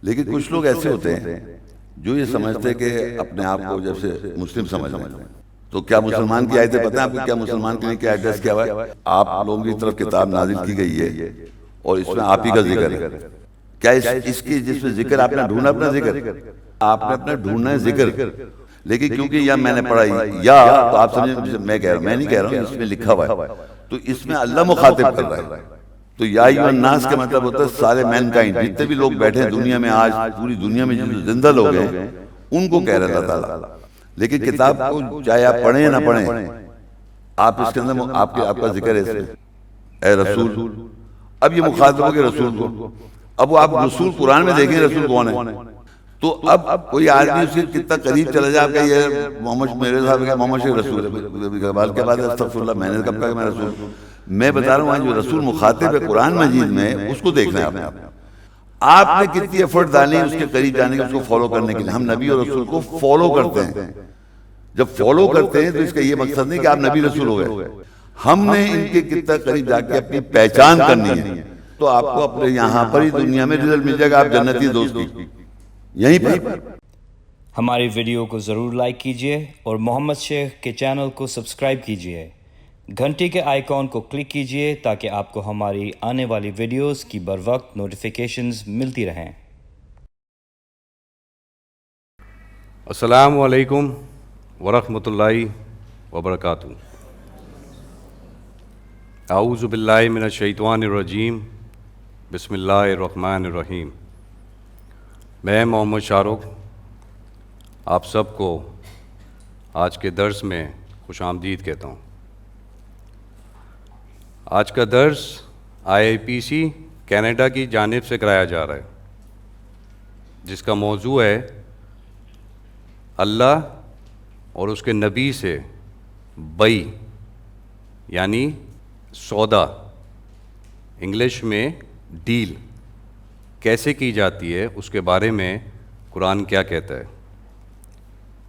لیکن کچھ لوگ ایسے ہوتے ہیں جو یہ سمجھتے کہ اپنے آپ کو جیسے مسلم سمجھ لیں. تو کیا مسلمان کی آیتیں پتہ ہیں آپ کو؟ کیا مسلمان کے لیے کیا ایڈریس کیا ہوا ہے؟ آپ لوگوں کی طرف کتاب نازل کی گئی ہے اور اس میں آپ ہی کا ذکر ہے. کیا اس کی جس میں ذکر آپ نے ڈھونڈا اپنا ذکر؟ آپ نے اپنا ڈھونڈنا ہے ذکر. لیکن کیونکہ یا میں نے پڑھا یا تو آپ سمجھیں میں کہہ رہا ہوں، میں نہیں کہہ رہا ہوں، اس میں لکھا ہوا ہے. تو اس میں اللہ مخاطب کر رہا ہے. تو یا ایھا الناس کا مطلب ہوتا ہے سارے مین کائنڈ، جتنے بھی لوگ بیٹھے ہیں دنیا میں، آج پوری دنیا میں جو زندہ لوگ ہیں ان کو کہہ رہا ہے اللہ تعالیٰ. لیکن کتاب کو چاہے آپ پڑھیں یا نہ پڑھیں، آپ اس کے اندر آپ کا ذکر ہے اس میں، اے رسول. اب یہ مخاطب ہو گیا رسول کو. اب وہ آپ رسول قرآن میں دیکھیں رسول کون ہے. تو اب کوئی آدمی اس کے کتنا قریب چلا جائے، آپ کہ یہ محمد میرے صاحب کہ محمد شیخ رسول ہے، اقبال کے بعد استغفر اللہ، میں نے کب کہا کہ میں رسول. میں بتا رہا ہوں جو رسول مخاطب ہے قرآن مجید میں، اس کو دیکھنا ہے آپ نے. آپ نے کتنی ایفرٹ ڈالی اس کے قریب جانے کے، اس کو فالو کرنے کے لیے. ہم نبی اور رسول کو فالو کرتے ہیں. جب فالو کرتے ہیں تو اس کا یہ مقصد نہیں کہ آپ نبی رسول ہو گئے. ہم نے ان کے کتنا قریب جا کے اپنی پہچان کرنی ہے. تو آپ کو اپنے یہاں پر ہی دنیا میں رزلٹ مل جائے گا، آپ جنتی دوست کی یہیں پر. ہماری ویڈیو کو ضرور لائک کیجیے اور محمد شیخ کے چینل کو سبسکرائب کیجیے. گھنٹی کے آئیکن کو کلک کیجیے تاکہ آپ کو ہماری آنے والی ویڈیوز کی بروقت نوٹیفیکیشنز ملتی رہیں. السلام علیکم ورحمۃ اللہ وبرکاتہ. اعوذ باللہ من الشیطان الرجیم، بسم اللہ الرحمن الرحیم. میں محمد شاہ رخ آپ سب کو آج کے درس میں خوش آمدید کہتا ہوں. آج کا درس IIPC کینیڈا کی جانب سے کرایا جا رہا ہے، جس کا موضوع ہے اللہ اور اس کے نبی سے بئی، یعنی سودا، انگلش میں ڈیل کیسے کی جاتی ہے، اس کے بارے میں قرآن کیا کہتا ہے،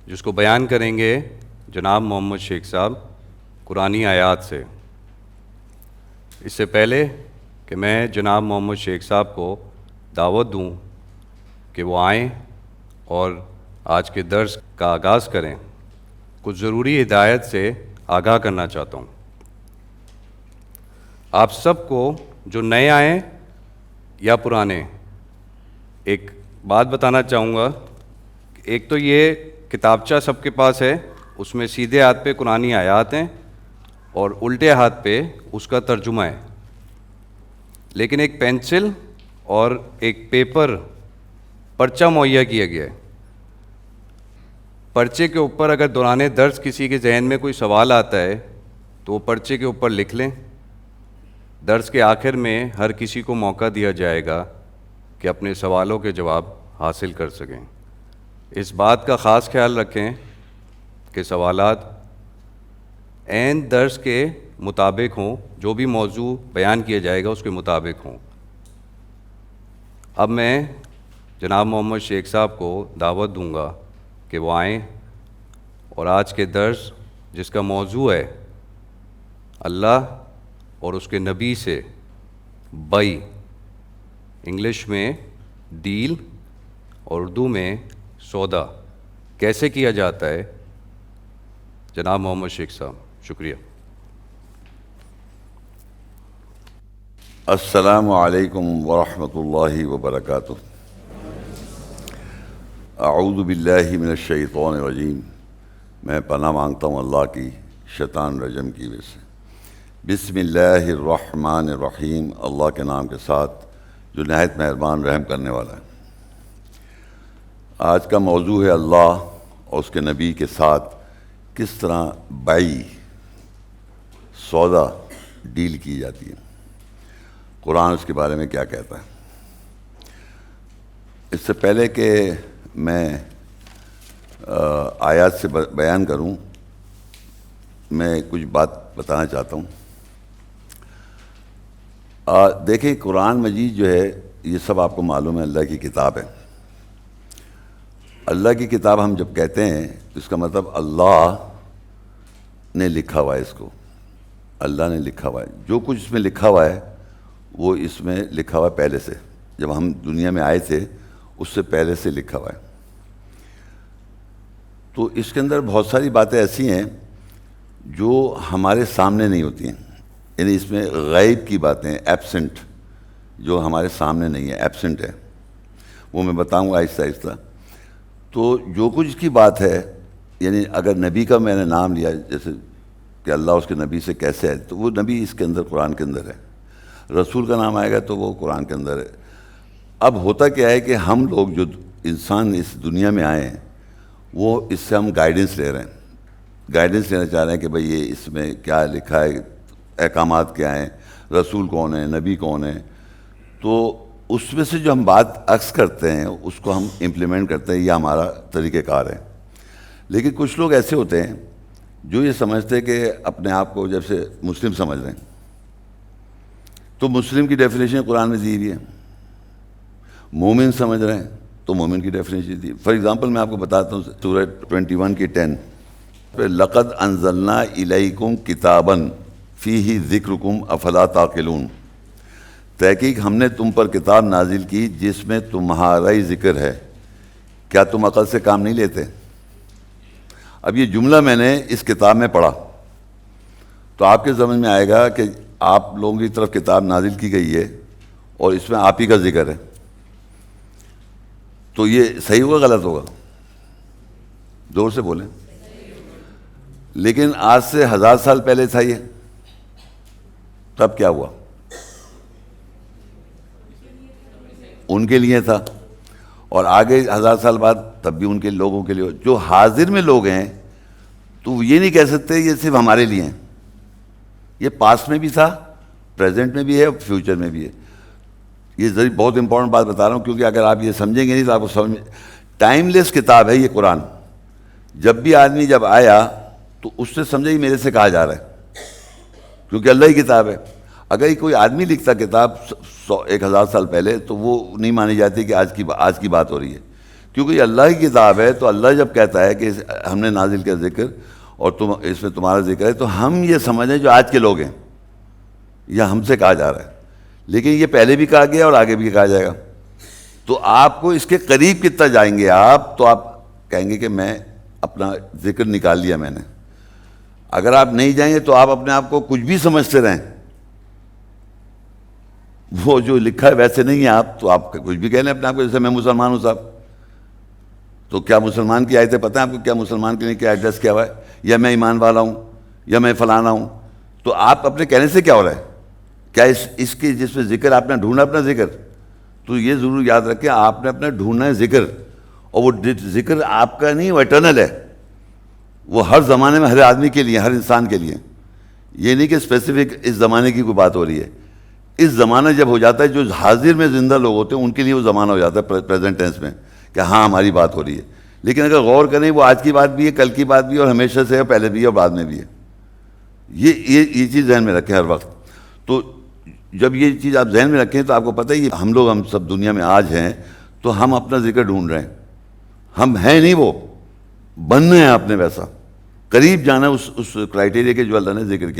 جس کو بیان کریں گے جناب محمد شیخ صاحب قرآنی آیات سے. اس سے پہلے کہ میں جناب محمد شیخ صاحب کو دعوت دوں کہ وہ آئیں اور آج کے درس کا آغاز کریں، کچھ ضروری ہدایت سے آگاہ کرنا چاہتا ہوں. آپ سب کو جو نئے آئیں یا پرانے، ایک بات بتانا چاہوں گا. ایک تو یہ کتابچہ سب کے پاس ہے، اس میں سیدھے ہاتھ پہ قرآنی آیات ہیں اور الٹے ہاتھ پہ اس کا ترجمہ ہے. لیکن ایک پینسل اور ایک پیپر پرچہ مہیا کیا گیا ہے. پرچے کے اوپر اگر دوران درس کسی کے ذہن میں کوئی سوال آتا ہے تو وہ پرچے کے اوپر لکھ لیں. درس کے آخر میں ہر کسی کو موقع دیا جائے گا کہ اپنے سوالوں کے جواب حاصل کر سکیں. اس بات کا خاص خیال رکھیں کہ سوالات عین درس کے مطابق ہوں، جو بھی موضوع بیان کیا جائے گا اس کے مطابق ہوں. اب میں جناب محمد شیخ صاحب کو دعوت دوں گا کہ وہ آئیں اور آج کے درس جس کا موضوع ہے اللہ اور اس کے نبی سے بئی، انگلش میں ڈیل اور اردو میں سودا، کیسے کیا جاتا ہے، جناب محمد شیخ صاحب. شکریہ. السلام علیکم ورحمۃ اللہ وبرکاتہ. اعوذ باللہ من الشیطان الرجیم. میں پناہ مانگتا ہوں اللہ کی شیطان رجم کی وجہ سے. بسم اللہ الرحمن الرحیم. اللہ کے نام کے ساتھ جو نہایت مہربان رحم کرنے والا ہے. آج کا موضوع ہے اللہ اور اس کے نبی کے ساتھ کس طرح بائی، سودا، ڈیل کی جاتی ہے. قرآن اس کے بارے میں کیا کہتا ہے. اس سے پہلے کہ میں آیات سے بیان کروں، میں کچھ بات بتانا چاہتا ہوں. دیکھیں قرآن مجید جو ہے یہ سب آپ کو معلوم ہے اللہ کی کتاب ہے. اللہ کی کتاب ہم جب کہتے ہیں تو اس کا مطلب اللہ نے لکھا ہوا ہے. اس کو اللہ نے لکھا ہوا ہے. جو کچھ اس میں لکھا ہوا ہے وہ اس میں لکھا ہوا ہے پہلے سے. جب ہم دنیا میں آئے تھے اس سے پہلے سے لکھا ہوا ہے. تو اس کے اندر بہت ساری باتیں ایسی ہیں جو ہمارے سامنے نہیں ہوتی ہیں، یعنی اس میں غیب کی باتیں، ایبسنٹ، جو ہمارے سامنے نہیں ہے، ایبسنٹ ہے. وہ میں بتاؤں گا آہستہ آہستہ. تو جو کچھ اس کی بات ہے، یعنی اگر نبی کا میں نے نام لیا، جیسے کہ اللہ اس کے نبی سے کیسے ہے، تو وہ نبی اس کے اندر قرآن کے اندر ہے. رسول کا نام آئے گا تو وہ قرآن کے اندر ہے. اب ہوتا کیا ہے کہ ہم لوگ جو انسان اس دنیا میں آئے ہیں، وہ اس سے ہم گائیڈنس لے رہے ہیں، گائیڈنس لینا چاہ رہے ہیں کہ بھئی یہ اس میں کیا لکھا ہے، احکامات کیا ہیں، رسول کون ہے، نبی کون ہے. تو اس میں سے جو ہم بات عکس کرتے ہیں اس کو ہم امپلیمنٹ کرتے ہیں، یہ ہمارا طریقہ کار ہے. لیکن کچھ لوگ ایسے ہوتے ہیں جو یہ سمجھتے ہیں کہ اپنے آپ کو جیسے مسلم سمجھ رہے ہیں. تو مسلم کی ڈیفینیشن قرآن میں دی ہوئی ہے. مومن سمجھ رہے ہیں تو مومن کی ڈیفینیشن دی. فار ایگزامپل میں آپ کو بتاتا ہوں سورہ 21 کی 10 پہ، لقد انزلنا الیکم کتابا فیہ ذکرکم افلا تعقلون. تحقیق ہم نے تم پر کتاب نازل کی جس میں تمہارا ہی ذکر ہے، کیا تم عقل سے کام نہیں لیتے؟ اب یہ جملہ میں نے اس کتاب میں پڑھا تو آپ کے سمجھ میں آئے گا کہ آپ لوگوں کی طرف کتاب نازل کی گئی ہے اور اس میں آپ ہی کا ذکر ہے. تو یہ صحیح ہوگا غلط ہوگا؟ زور سے بولیں. لیکن آج سے 1000 سال پہلے تھا یہ، تب کیا ہوا؟ ان کے لیے تھا، اور آگے 1000 سال بعد تب بھی ان کے لوگوں کے لیے. جو حاضر میں لوگ ہیں تو یہ نہیں کہہ سکتے یہ صرف ہمارے لیے ہیں. یہ پاسٹ میں بھی تھا، پریزنٹ میں بھی ہے، اور فیوچر میں بھی ہے. یہ بہت امپورٹنٹ بات بتا رہا ہوں، کیونکہ اگر آپ یہ سمجھیں گے نہیں تو آپ کو سمجھ، ٹائم لیس کتاب ہے یہ قرآن. جب بھی آدمی جب آیا تو اس سے سمجھے ہی میرے سے کہا جا رہا ہے، کیونکہ اللہ ہی کتاب ہے. اگر کوئی آدمی لکھتا کتاب 1000 سال پہلے تو وہ نہیں مانی جاتی کہ آج کی بات ہو رہی ہے، کیونکہ یہ اللہ کی کتاب ہے. تو اللہ جب کہتا ہے کہ ہم نے نازل کیا ذکر اور اس میں تمہارا ذکر ہے، تو ہم یہ سمجھیں جو آج کے لوگ ہیں، یا ہم سے کہا جا رہا ہے. لیکن یہ پہلے بھی کہا گیا اور آگے بھی کہا جائے گا. تو آپ کو اس کے قریب کتنا جائیں گے آپ، تو آپ کہیں گے کہ میں اپنا ذکر نکال لیا میں نے. اگر آپ نہیں جائیں گے تو آپ اپنے آپ کو کچھ بھی سمجھتے رہیں، وہ جو لکھا ہے ویسے نہیں ہے آپ، تو آپ کچھ بھی کہہ لیں اپنے آپ کو. جیسے میں مسلمان ہوں صاحب، تو کیا مسلمان کی آیتیں پتہ ہیں آپ کو؟ کیا مسلمان کے لیے کیا ایڈریس کیا ہوا ہے؟ یا میں ایمان والا ہوں، یا میں فلانا ہوں. تو آپ اپنے کہنے سے کیا ہو رہا ہے؟ کیا اس کی جس میں ذکر آپ نے ڈھونڈا اپنا ذکر، تو یہ ضرور یاد رکھیں آپ نے اپنا ڈھونڈنا ہے ذکر. اور وہ ذکر آپ کا نہیں، وہ ایٹرنل ہے، وہ ہر زمانے میں ہر آدمی کے لیے، ہر انسان کے لیے. یہ نہیں کہ اسپیسیفک اس زمانے کی کوئی بات ہو رہی ہے. اس زمانہ جب ہو جاتا ہے، جو حاضر میں زندہ لوگ ہوتے ہیں ان کے لیے وہ زمانہ ہو جاتا ہے پریزنٹ ٹینس میں، کہ ہاں ہماری بات ہو رہی ہے. لیکن اگر غور کریں وہ آج کی بات بھی ہے، کل کی بات بھی ہے، اور ہمیشہ سے ہے، پہلے بھی ہے اور بعد میں بھی ہے. یہ چیز ذہن میں رکھیں ہر وقت. تو جب یہ چیز آپ ذہن میں رکھیں تو آپ کو پتہ ہے ہم سب دنیا میں آج ہیں تو ہم اپنا ذکر ڈھونڈ رہے ہیں. ہم ہیں نہیں، وہ بننا ہے آپ نے ویسا، قریب جانا ہے اس کرائٹیریا کے جو اللہ نے ذکر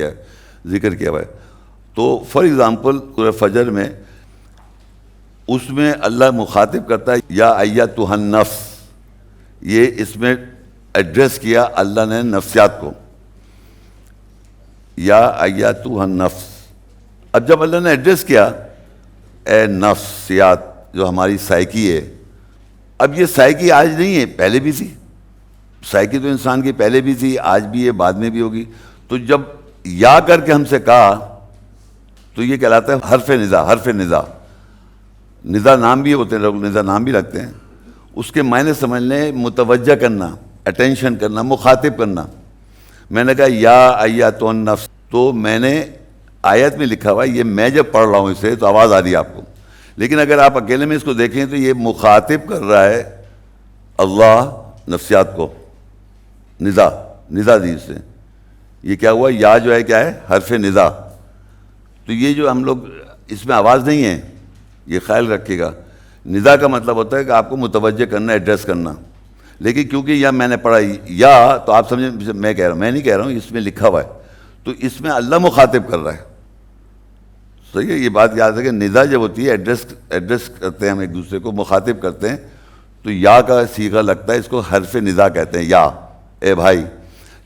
کیا ہوا ہے. تو فار ایگزامپل سورہ فجر میں اس میں اللہ مخاطب کرتا ہے یا ایتھا النفس. یہ اس میں ایڈریس کیا اللہ نے نفسیات کو، یا ایتھا النفس. اب جب اللہ نے ایڈریس کیا اے نفسیات، جو ہماری سائیکی ہے. اب یہ سائیکی آج نہیں ہے، پہلے بھی تھی. سائیکی تو انسان کی پہلے بھی تھی، آج بھی ہے، بعد میں بھی ہوگی. تو جب یا کر کے ہم سے کہا تو یہ کہلاتا ہے حرف ندا. ندا نام بھی ہوتے ہیں، لوگ ندا نام بھی رکھتے ہیں. اس کے معنی سمجھ لیں متوجہ کرنا، اٹینشن کرنا، مخاطب کرنا. میں نے کہا یا ایتھا النفس، تو میں نے آیت میں لکھا ہوا ہے، یہ میں جب پڑھ رہا ہوں اسے تو آواز آ رہی ہے آپ کو. لیکن اگر آپ اکیلے میں اس کو دیکھیں تو یہ مخاطب کر رہا ہے اللہ نفسیات کو. ندا دی اس نے. یہ کیا ہوا؟ یا جو ہے کیا ہے؟ حرف ندا. تو یہ جو ہم لوگ اس میں آواز نہیں ہے، یہ خیال رکھیے گا. ندا کا مطلب ہوتا ہے کہ آپ کو متوجہ کرنا، ایڈریس کرنا. لیکن کیونکہ یا میں نے پڑھا یا، تو آپ سمجھیں میں کہہ رہا ہوں، میں نہیں کہہ رہا ہوں، اس میں لکھا ہوا ہے. تو اس میں اللہ مخاطب کر رہا ہے. صحیح ہے. یہ بات یاد ہے کہ ندا جب ہوتی ہے ایڈریس کرتے ہیں ہم ایک دوسرے کو, مخاطب کرتے ہیں, تو یا کا صیغہ لگتا ہے, اس کو حرف ندا کہتے ہیں, یا اے بھائی.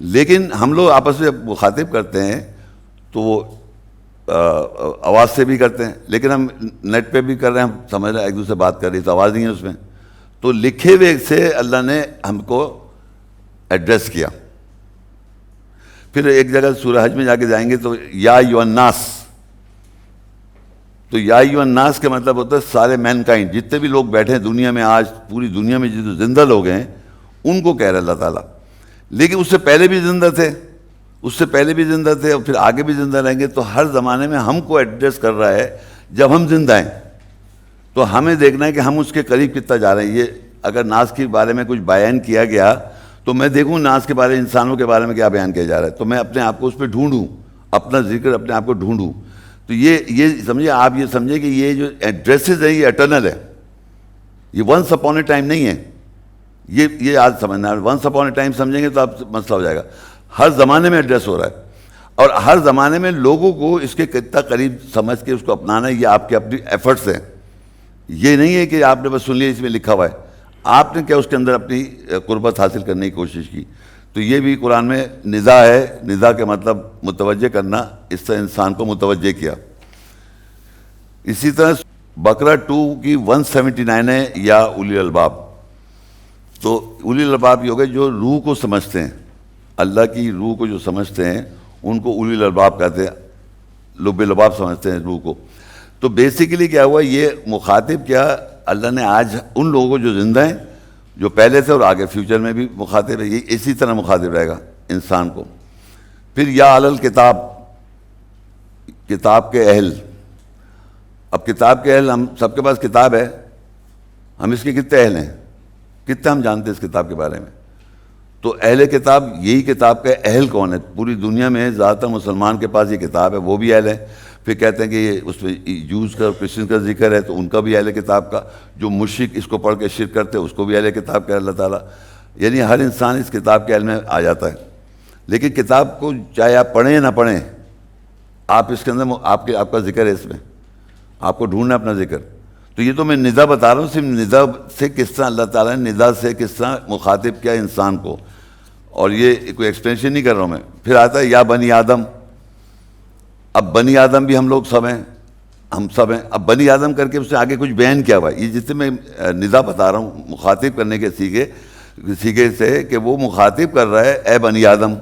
لیکن ہم لوگ آپس میں مخاطب کرتے ہیں تو وہ آواز سے بھی کرتے ہیں, لیکن ہم نیٹ پہ بھی کر رہے ہیں, ہم سمجھ رہے ہیں ایک دوسرے سے بات کر رہی تو آواز نہیں ہے اس میں. تو لکھے ہوئے سے اللہ نے ہم کو ایڈریس کیا. پھر ایک جگہ سورہ حج میں جا کے جائیں گے تو یا ایھا الناس, تو یا ایھا الناس کا مطلب ہوتا ہے سارے مین کائنڈ, جتنے بھی لوگ بیٹھے ہیں دنیا میں, آج پوری دنیا میں جو زندہ لوگ ہیں ان کو کہہ رہا ہے اللہ تعالیٰ. لیکن اس سے پہلے بھی زندہ تھے, اور پھر آگے بھی زندہ رہیں گے. تو ہر زمانے میں ہم کو ایڈریس کر رہا ہے. جب ہم زندہ ہیں تو ہمیں دیکھنا ہے کہ ہم اس کے قریب کتنا جا رہے ہیں. یہ اگر ناس کے بارے میں کچھ بیان کیا گیا تو میں دیکھوں ناس کے بارے, انسانوں کے بارے میں کیا بیان کیا جا رہا ہے, تو میں اپنے آپ کو اس پہ ڈھونڈوں, اپنا ذکر اپنے آپ کو ڈھونڈوں. تو یہ سمجھے, آپ یہ سمجھے کہ یہ جو ایڈریسز ہیں یہ اٹرنل ہے, یہ ونس اپون اے ٹائم نہیں ہے. یہ آج سمجھنا ہے. ونس اپون اے ٹائم سمجھیں گے تو آپ مسئلہ ہو جائے گا. ہر زمانے میں ایڈریس ہو رہا ہے, اور ہر زمانے میں لوگوں کو اس کے کتنا قریب سمجھ کے اس کو اپنانا ہے, یہ آپ کے اپنی ایفرٹس ہیں. یہ نہیں ہے کہ آپ نے بس سن لیا اس میں لکھا ہوا ہے, آپ نے کیا اس کے اندر اپنی قربت حاصل کرنے کی کوشش کی. تو یہ بھی قرآن میں ندا ہے. ندا کے مطلب متوجہ کرنا, اس سے انسان کو متوجہ کیا. اسی طرح بقرہ 2 کی 179 ہے یا اولی الالباب. تو اولی الالباب یہ ہو گئے جو روح کو سمجھتے ہیں, اللہ کی روح کو جو سمجھتے ہیں ان کو اولی الالباب کہتے ہیں, لب لباب سمجھتے ہیں روح کو. تو بیسیکلی کیا ہوا, یہ مخاطب کیا اللہ نے آج ان لوگوں کو جو زندہ ہیں, جو پہلے سے اور آگے فیوچر میں بھی مخاطب ہے, یہ اسی طرح مخاطب رہے گا انسان کو. پھر یا اہل الکتاب, کتاب کے اہل. اب کتاب کے اہل, ہم سب کے پاس کتاب ہے, ہم اس کے کتنے اہل ہیں, کتنا ہم جانتے ہیں اس کتاب کے بارے میں. تو اہل کتاب, یہی کتاب کا اہل کون ہے؟ پوری دنیا میں زیادہ تر مسلمان کے پاس یہ کتاب ہے, وہ بھی اہل ہے. پھر کہتے ہیں کہ یہ اس میں جوز کا, کرسچن کا ذکر ہے, تو ان کا بھی اہل کتاب کا. جو مشرک اس کو پڑھ کے شرک کرتے ہیں اس کو بھی اہل کتاب کا اللہ تعالیٰ. یعنی ہر انسان اس کتاب کے اہل میں آ جاتا ہے. لیکن کتاب کو چاہے آپ پڑھیں یا نہ پڑھیں, آپ اس کے اندر آپ کا ذکر ہے, اس میں آپ کو ڈھونڈنا اپنا ذکر. تو یہ تو میں ندا بتا رہا ہوں, صرف ندا سے کس طرح اللہ تعالیٰ نے ندا سے کس طرح مخاطب کیا انسان کو, اور یہ کوئی ایکسپلینیشن نہیں کر رہا ہوں میں. پھر آتا ہے یا بنی آدم. اب بنی آدم بھی ہم لوگ سب ہیں, ہم سب ہیں. اب بنی آدم کر کے اس نے آگے کچھ بیان کیا ہوا ہے. یہ جتنے میں ندا بتا رہا ہوں مخاطب کرنے کے سیگے سے, کہ وہ مخاطب کر رہا ہے اے بنی آدم.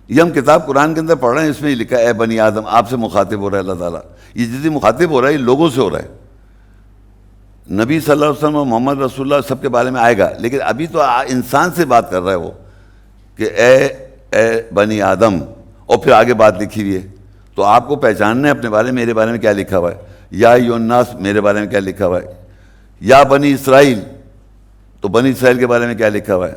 یہ ہم کتاب قرآن کے اندر پڑھ رہے ہیں, اس میں یہ لکھا ہے اے بنی آدم, آپ سے مخاطب ہو رہا ہے اللہ تعالیٰ. یہ جتنی مخاطب ہو رہا ہے یہ لوگوں سے ہو رہا ہے. نبی صلی اللہ علیہ وسلم اور محمد رسول اللہ سب کے بارے میں آئے گا, لیکن ابھی تو انسان سے بات کر رہا ہے وہ, کہ اے بنی آدم, اور پھر آگے بات لکھی ہوئی ہے. تو آپ کو پہچاننا ہے اپنے بارے میں, میرے بارے میں کیا لکھا ہوا ہے. یا ایھا الناس, میرے بارے میں کیا لکھا ہوا ہے. یا بنی اسرائیل, تو بنی اسرائیل کے بارے میں کیا لکھا ہوا ہے,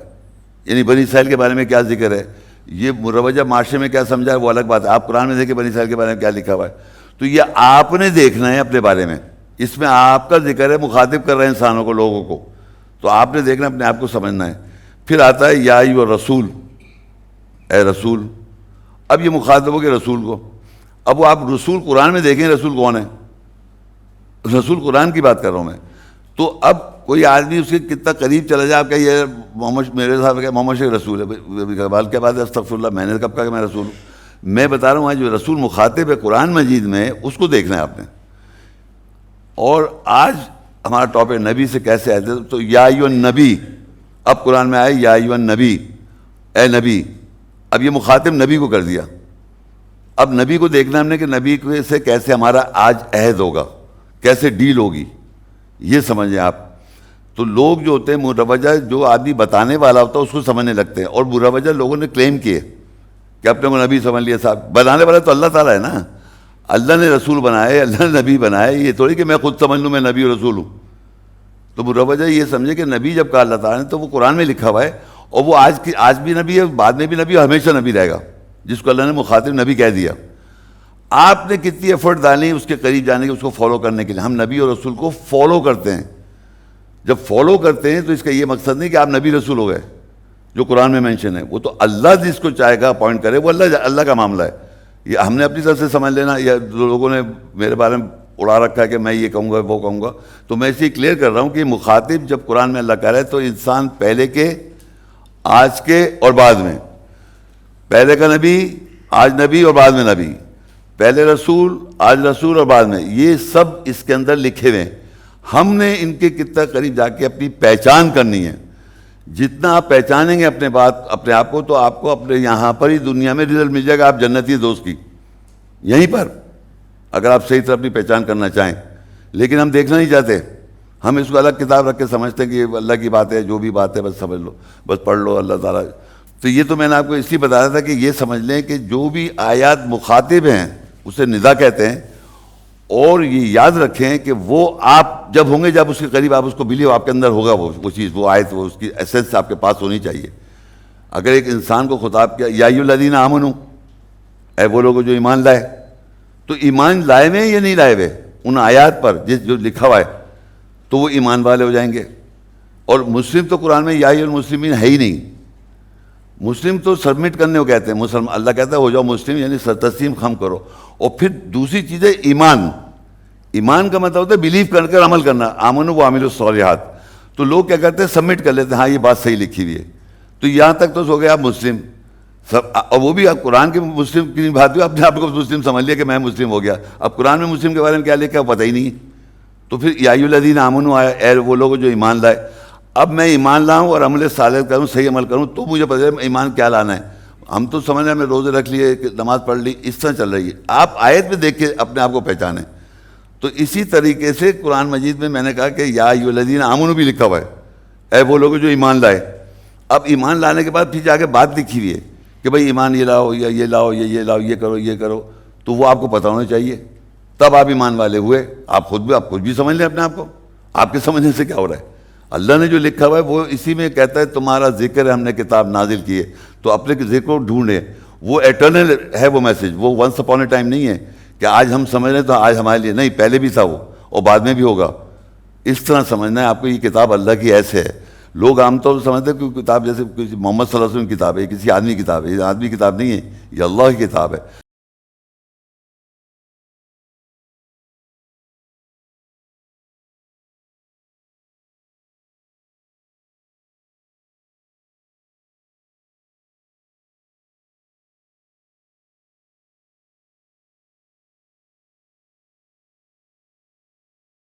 یعنی بنی اسرائیل کے بارے میں کیا ذکر ہے. یہ مروجہ معاشرے میں کیا سمجھا ہے وہ الگ بات ہے. آپ قرآن میں دیکھیں بنی اسرائیل کے بارے میں کیا لکھا ہوا ہے. تو یہ آپ نے دیکھنا ہے اپنے بارے میں, اس میں آپ کا ذکر ہے, مخاطب کر رہے ہیں انسانوں کو, لوگوں کو. تو آپ نے دیکھنا, اپنے آپ کو سمجھنا ہے. پھر آتا ہے یا ایھا الرسول, اے رسول. اب یہ مخاطب ہو گیا رسول کو. اب وہ آپ رسول قرآن میں دیکھیں رسول کون ہے, رسول قرآن کی بات کر رہا ہوں میں. تو اب کوئی آدمی اس کے کتنا قریب چلا جائے, آپ کہ یہ محمد, میرے صاحب کہ محمد شیخ رسول ہے, اقبال کے بعد استغفر اللہ, میں نے کب کہا کہ میں رسول ہوں. میں بتا رہا ہوں آج جو رسول مخاطب ہے قرآن مجید میں, اس کو دیکھنا ہے آپ نے. اور آج ہمارا ٹاپک نبی سے کیسے آئے تھے, تو یا ایھا النبی. اب قرآن میں آئے یا ایھا النبی, اے نبی. اب یہ مخاطب نبی کو کر دیا. اب نبی کو دیکھنا ہم نے کہ نبی سے کیسے ہمارا آج عہد ہوگا, کیسے ڈیل ہوگی, یہ سمجھیں آپ. تو لوگ جو ہوتے ہیں مروجہ, جو آدمی بتانے والا ہوتا ہے اس کو سمجھنے لگتے ہیں, اور مروجہ لوگوں نے کلیم کیے کہ اپنے کو نبی سمجھ لیا. صاحب بنانے والا تو اللہ تعالیٰ ہے نا, اللہ نے رسول بنائے, اللہ نے نبی بنائے. یہ تھوڑی کہ میں خود سمجھ لوں میں نبی و رسول ہوں. تو مروجہ یہ سمجھے کہ نبی جب کہا اللہ تعالیٰ نے تو وہ قرآن میں لکھا ہوا ہے, اور وہ آج بھی نبی ہے, بعد میں بھی نبی, اور ہمیشہ نبی رہے گا, جس کو اللہ نے مخاطب نبی کہہ دیا. آپ نے کتنی ایفرٹ ڈالی اس کے قریب جانے کے, اس کو فالو کرنے کے لیے. ہم نبی اور رسول کو فالو کرتے ہیں. جب فالو کرتے ہیں تو اس کا یہ مقصد نہیں کہ آپ نبی رسول ہو گئے, جو قرآن میں مینشن ہے. وہ تو اللہ جس کو چاہے گا اپوائنٹ کرے, وہ اللہ کا معاملہ ہے. یہ ہم نے اپنی طرف سے سمجھ لینا، یا لوگوں نے میرے بارے میں اڑا رکھا ہے کہ میں یہ کہوں گا وہ کہوں گا. تو میں اسے کلیئر کر رہا ہوں کہ مخاطب جب قرآن میں اللہ کہہ رہا ہے تو انسان پہلے کے، آج کے اور بعد میں، پہلے کا نبی، آج نبی اور بعد میں نبی، پہلے رسول، آج رسول اور بعد میں، یہ سب اس کے اندر لکھے ہوئے ہیں. ہم نے ان کے کتنا قریب جا کے اپنی پہچان کرنی ہے. جتنا آپ پہچانیں گے اپنے آپ کو، تو آپ کو اپنے یہاں پر ہی دنیا میں رزلٹ مل جائے گا آپ جنتی دوست کی، یہیں پر، اگر آپ صحیح طرح اپنی پہچان کرنا چاہیں. لیکن ہم دیکھنا نہیں چاہتے، ہم اس کو الگ کتاب رکھ کے سمجھتے ہیں کہ یہ اللہ کی بات ہے، جو بھی بات ہے بس سمجھ لو، بس پڑھ لو اللہ تعالیٰ. تو یہ تو میں نے آپ کو اس لیے بتایا تھا کہ یہ سمجھ لیں کہ جو بھی آیات مخاطب ہیں اسے ندا کہتے ہیں. اور یہ یاد رکھیں کہ وہ آپ جب ہوں گے، جب اس کے قریب آپ اس کو ملیے، آپ کے اندر ہوگا وہ چیز، وہ آیت، وہ اس کی ایسنس آپ کے پاس ہونی چاہیے. اگر ایک انسان کو خطاب کیا یا ایھا الذین آمنوا، اے وہ لوگ جو ایمان لائے، تو ایمان لائے ہوئے یا نہیں لائے ہوئے ان آیات پر جو لکھا ہوا ہے، تو وہ ایمان والے ہو جائیں گے. اور مسلم تو قرآن میں یا ایھا المسلمین ہے ہی نہیں. مسلم تو سبمٹ کرنے کو کہتے ہیں، مسلم اللہ کہتا ہے ہو جاؤ مسلم، یعنی تسلیم خم کرو. اور پھر دوسری چیز ہے ایمان. ایمان کا مطلب ہوتا ہے بلیو کر کر عمل کرنا، آمنوا وعملوا الصالحات. تو لوگ کیا کرتے ہیں، سبمٹ کر لیتے ہیں، ہاں یہ بات صحیح لکھی ہوئی ہے، تو یہاں تک تو ہو گیا آپ مسلم. اور وہ بھی آپ قرآن کے مسلم کی بات ہوئی، اپنے آپ کو مسلم سمجھ لیا کہ میں مسلم ہو گیا. اب قرآن میں مسلم کے بارے میں کیا لکھا ہے پتہ ہی نہیں. تو پھر یا ایھا الذین آمنوا آیا، اے وہ لوگ جو ایمان لائے. اب میں ایمان لاؤں اور عمل صالح کروں، صحیح عمل کروں، تو مجھے پتہ ہے ایمان کیا لانا ہے. ہم تو سمجھ رہے ہیں، میں روزے رکھ لیے، نماز پڑھ لی، اس طرح چل رہی ہے. آپ آیت میں دیکھ کے اپنے آپ کو پہچانیں. تو اسی طریقے سے قرآن مجید میں نے کہا کہ یا ایھا الذین آمنوا بھی لکھا ہوا ہے، اے وہ لوگ جو ایمان لائے. اب ایمان لانے کے بعد پھر جا کے بات لکھی ہوئی ہے کہ بھائی ایمان یہ لاؤ، یا یہ لاؤ، یہ لاؤ، یہ کرو، یہ کرو. تو وہ آپ کو پتہ ہونا چاہیے، تب آپ ایمان والے ہوئے. آپ خود بھی سمجھ لیں اپنے آپ کو، آپ کے سمجھنے سے کیا ہو رہا ہے. اللہ نے جو لکھا ہوا ہے وہ اسی میں کہتا ہے تمہارا ذکر ہے، ہم نے کتاب نازل کی ہے. تو اپنے ذکر کو ڈھونڈیں، وہ ایٹرنل ہے وہ میسج، وہ ونس اپون اے ٹائم نہیں ہے کہ آج ہم سمجھ رہے ہیں تو آج ہمارے لیے نہیں، پہلے بھی تھا وہ اور بعد میں بھی ہوگا. اس طرح سمجھنا ہے آپ کو. یہ کتاب اللہ کی ایسے ہے. لوگ عام طور سے سمجھتے ہیں کہ کتاب جیسے کسی محمد صلی اللہ علیہ وسلم کی کتاب ہے، کسی آدمی کی کتاب ہے. یہ آدمی کی کتاب نہیں ہے، یہ اللہ کی کتاب ہے.